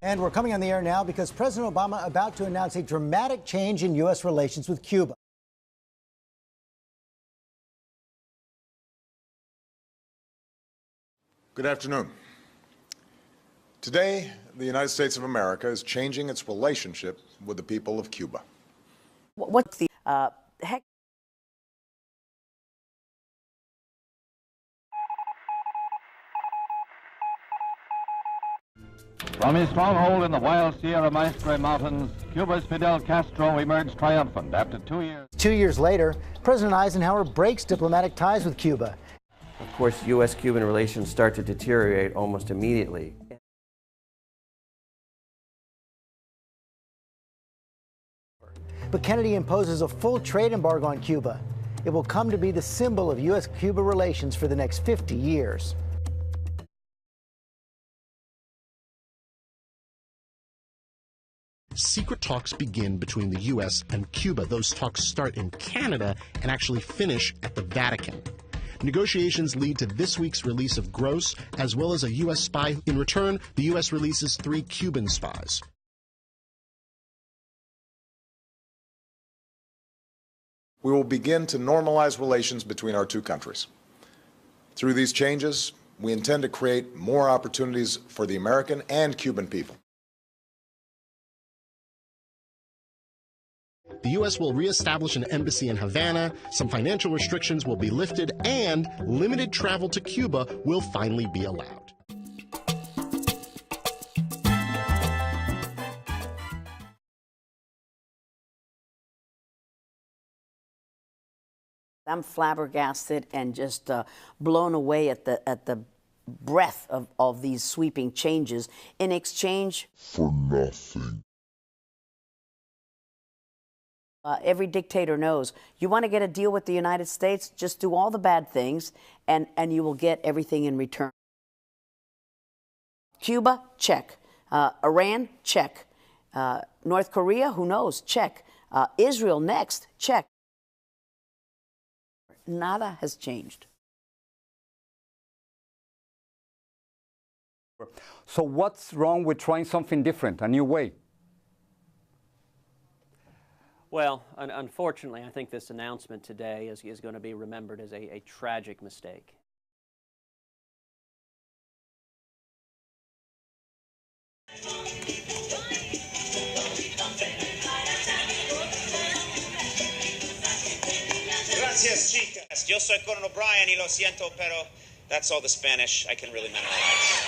And we're coming on the air now because President Obama about to announce a dramatic change in U.S. relations with Cuba. Good afternoon. Today, the United States of America is changing its relationship with the people of Cuba. What's the heck? From his stronghold in the wild Sierra Maestre Mountains, Cuba's Fidel Castro emerged triumphant after 2 years. 2 years later, President Eisenhower breaks diplomatic ties with Cuba. Of course, U.S.-Cuban relations start to deteriorate almost immediately. But Kennedy imposes a full trade embargo on Cuba. It will come to be the symbol of U.S.-Cuba relations for the next 50 years. Secret talks begin between the U.S. and Cuba. Those talks start in Canada and actually finish at the Vatican. Negotiations lead to this week's release of Gross, as well as a U.S. spy. In return, the U.S. releases 3 Cuban spies. We will begin to normalize relations between our two countries. Through these changes, we intend to create more opportunities for the American and Cuban people. The U.S. will reestablish an embassy in Havana, some financial restrictions will be lifted, and limited travel to Cuba will finally be allowed. I'm flabbergasted and just blown away at the breadth of these sweeping changes in exchange for nothing. Every dictator knows you want to get a deal with the United States, just do all the bad things and you will get everything in return. Cuba, check. Iran, check. North Korea, who knows, check. Israel next, check. Nada has changed. So what's wrong with trying something different, a new way? Well, unfortunately, I think this announcement today is going to be remembered as a tragic mistake. Gracias, chicas. Yo soy Conan O'Brien y lo siento, pero that's all the Spanish I can really memorize.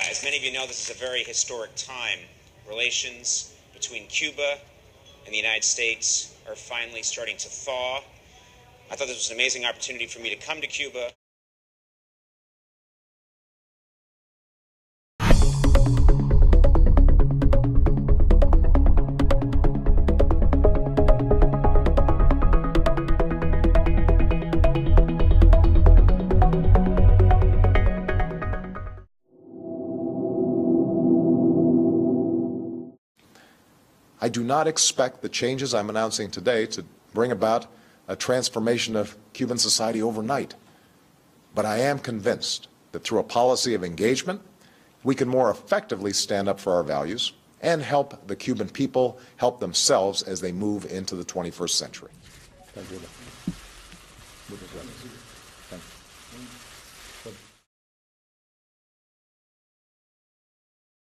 As many of you know, this is a very historic time. Relations between Cuba and the United States are finally starting to thaw. I thought this was an amazing opportunity for me to come to Cuba. I do not expect the changes I'm announcing today to bring about a transformation of Cuban society overnight. But I am convinced that through a policy of engagement, we can more effectively stand up for our values and help the Cuban people help themselves as they move into the 21st century. Thank you.